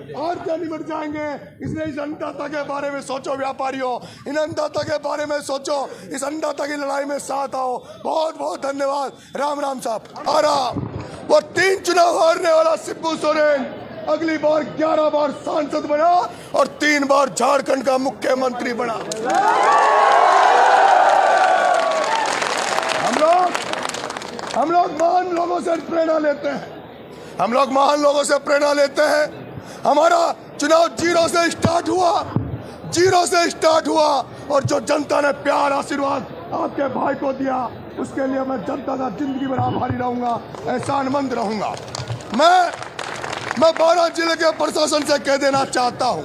आरती निमट जाएंगे। इसलिए इस अन्नदाता के बारे में सोचो व्यापारियों, इन अन्नदाता के बारे में सोचो, इस अन्नदाता की लड़ाई में साथ आओ। बहुत बहुत धन्यवाद। राम राम साहब। आ रहा वो 3 चुनाव हारने वाला शिबू सोरेन अगली बार 11 बार सांसद बना और 3 बार झारखंड का मुख्यमंत्री बना। हम लोग महान लोगों से प्रेरणा लेते हैं। हम लोग महान लोगों से प्रेरणा लेते हैं। हमारा चुनाव जीरो से स्टार्ट हुआ और जो जनता ने प्यार आशीर्वाद आपके भाई को दिया उसके लिए मैं जनता का जिंदगी भर आभारी रहूंगा, एहसानमंद रहूंगा। मैं 12 जिले के प्रशासन से कह देना चाहता हूं,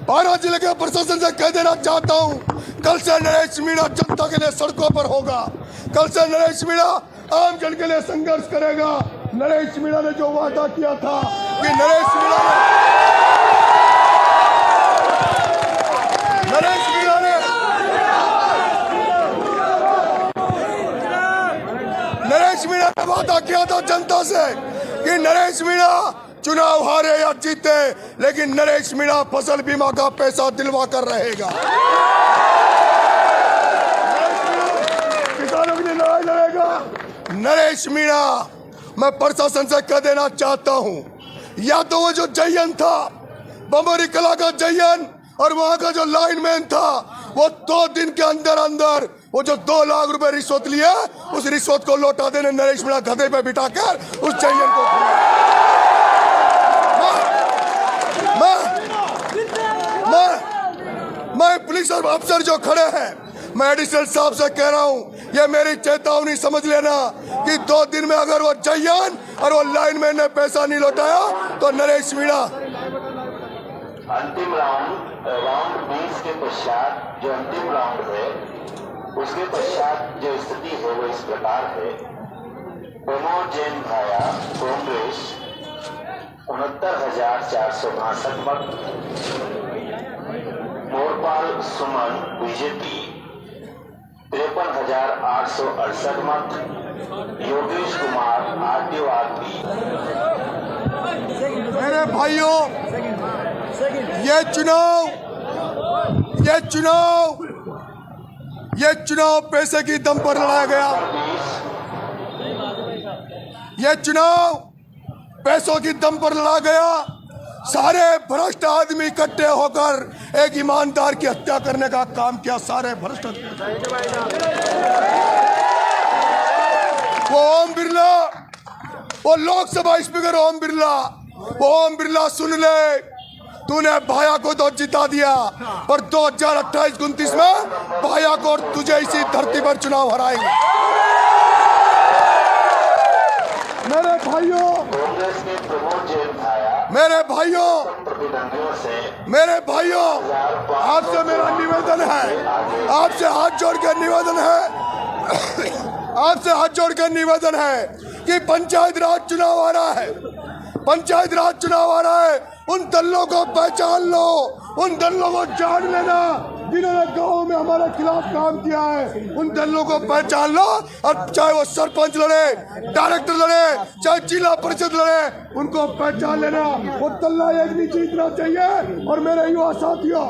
12 जिले के प्रशासन से कह देना चाहता हूं, कल से नरेश मीणा जनता के लिए सड़कों पर होगा। कल से नरेश मीणा आम जन के लिए संघर्ष करेगा। नरेश मीणा ने जो वादा किया था कि नरेश मीणा ने वादा किया था जनता से कि नरेश मीणा चुनाव हारे या जीते लेकिन नरेश मीणा फसल बीमा का पैसा दिलवा कर रहेगा। किसानों के लिए लड़ाई लड़ेगा नरेश मीणा। मैं प्रशासन से कह देना चाहता हूं, या तो वो जो जयन था बमोरी कला का जयन और वहां का जो लाइनमैन था वो 2 दिन के अंदर अंदर वो जो 2 लाख रुपए रिश्वत लिए उस रिश्वत को लौटा देने नरेश मीणा गधे पे बिठाकर उस जयन को मैं पुलिस और अफसर जो खड़े हैं, मैं एडिशनल साहब से कह रहा हूं, ये मेरी चेतावनी समझ लेना कि 2 दिन में अगर वो जयन और वो लाइनमैन ने पैसा नहीं लौटाया तो नरेश मीणा अंतिम राउंड 20 के पश्चात जो अंतिम राउंड है उसके पश्चात जो स्थिति है वो इस प्रकार है। प्रमोद जैन भाया कांग्रेस 69,462 मत, मोरपाल सुमन बीजेपी 53,868 मत, योगेश कुमार आरटीओ। मेरे भाइयों ये चुनाव पैसे की दम पर लड़ाया गया। ये चुनाव पैसों की दम पर लड़ा गया। सारे भ्रष्ट आदमी इकट्ठे होकर एक ईमानदार की हत्या करने का काम किया। सारे भ्रष्ट वो ओम बिरला, वो लोकसभा स्पीकर ओम बिरला सुन ले, तूने भाया को तो जिता दिया पर 2028-29 में भाया को और तुझे इसी धरती पर चुनाव हराएंगे। मेरे भाइयों आपसे मेरा निवेदन है, आपसे हाथ जोड़ के निवेदन है कि पंचायत राज चुनाव आ रहा है। उन दलों को पहचान लो, उन दलों को जान लेना जिन्होंने गाँव में हमारे खिलाफ काम किया है। उन दलों को पहचान लो और चाहे वो सरपंच लड़े, डायरेक्टर लड़े, चाहे जिला परिषद लड़े, उनको पहचान लेना। वो दल्ला एक भी जीतना चाहिए। और मेरे युवा साथियों,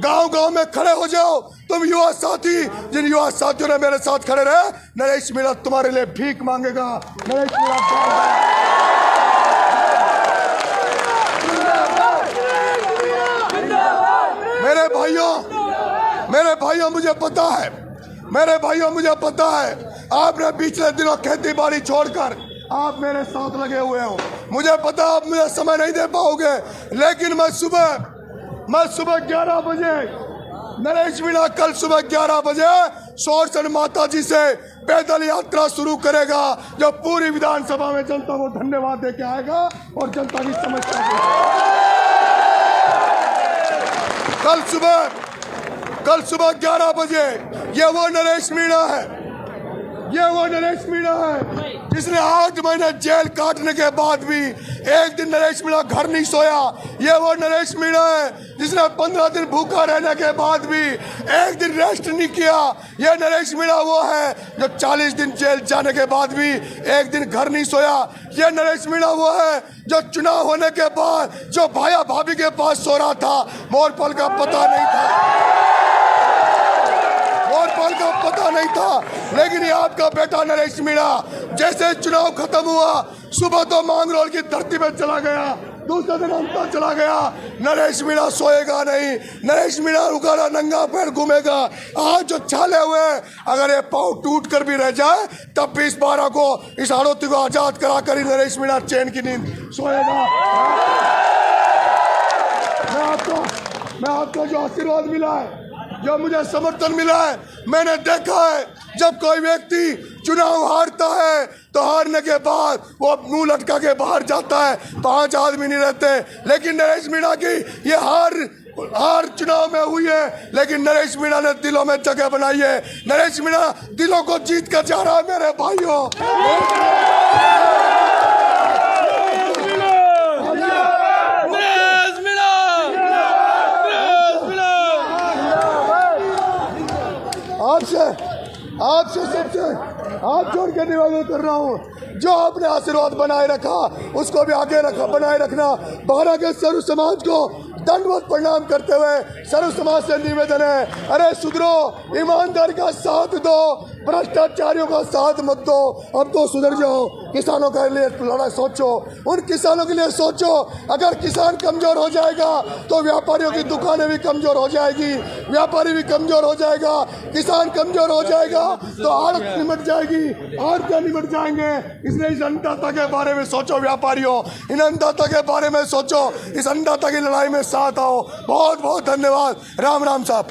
गांव में खड़े हो जाओ तुम युवा साथी। जिन युवा साथियों ने मेरे साथ खड़े रहे, नरेश मीणा तुम्हारे लिए भीख मांगेगा। नरेश मीणा मेरे भाइयों मुझे पता है आपने पिछले दिनों खेती बाड़ी छोड़कर आप मेरे साथ लगे हुए हो। मुझे पता आप मुझे समय नहीं दे पाओगे, लेकिन मैं सुबह 11 बजे नरेश मीणा कल सुबह 11 बजे सोरसन माता जी से पैदल यात्रा शुरू करेगा, जो पूरी विधानसभा में जनता को धन्यवाद दे के आएगा और जनता की समस्या कल सुबह 11 बजे। ये वो नरेश मीणा है जिसने 8 महीने जेल काटने के बाद भी एक दिन नरेश मीणा घर नहीं सोया। ये वो नरेश मीणा है जिसने 15 दिन भूखा रहने के बाद भी एक दिन रेस्ट नहीं किया। ये नरेश मीणा वो है जो 40 दिन जेल जाने के बाद भी एक दिन घर नहीं सोया। ये नरेश मीणा वो है जो चुनाव होने के बाद जो भाया भाभी के पास सो रहा था, मोर पल का पता नहीं था, और पल का पता नहीं था। लेकिन ये आपका बेटा नरेश मीणा जैसे चुनाव खत्म हुआ, सुबह तो मांगरोल की धरती में चला गया, दूसरे दिन अंतर चला गया। नरेश मीणा सोएगा नहीं, नरेश मीणा उगाड़ा नंगा पैर घूमेगा। आज जो छाले हुए, अगर ये पाँव टूट कर भी रह जाए तब भी इस 12 को, इस आरोपी को आजाद करा कर ही नरेश मीणा चैन की नींद सोएगा। मैं आपको जो आशीर्वाद मिला है, जो मुझे समर्थन मिला है, मैंने देखा है जब कोई व्यक्ति चुनाव हारता है तो हारने के बाद वो मुंह लटका के बाहर जाता है, 5 आदमी नहीं रहते। लेकिन नरेश मीणा की ये हार चुनाव में हुई है, लेकिन नरेश मीणा ने दिलों में जगह बनाई है। नरेश मीणा दिलों को जीत कर जा रहा है मेरे भाइयों। आपसे सबसे हाथ जोड़ के निवेदन कर रहा हूँ, जो आपने आशीर्वाद बनाए रखा उसको भी आगे बनाए रखना। 12 के सर्व समाज को दंडवत प्रणाम करते हुए सर्व समाज से निवेदन है, अरे सुधरो, ईमानदारी का साथ दो, भ्रष्टाचारियों का साथ मत दो। अब तो सुधर जाओ, किसानों के लिए लड़ाई सोचो, उन किसानों के लिए सोचो। अगर किसान कमजोर हो जाएगा तो व्यापारियों की दुकानें भी कमजोर हो जाएगी, व्यापारी भी कमजोर हो जाएगा, किसान कमजोर हो जाएगा तो आड़त निमट जाएगी, आड़तें निमट जाएंगे। इसलिए इस अन्नदाता के बारे में सोचो व्यापारियों, इन अन्नदाता के बारे में सोचो, इस अन्नदाता की लड़ाई में साथ आओ। बहुत बहुत धन्यवाद। राम राम साहब।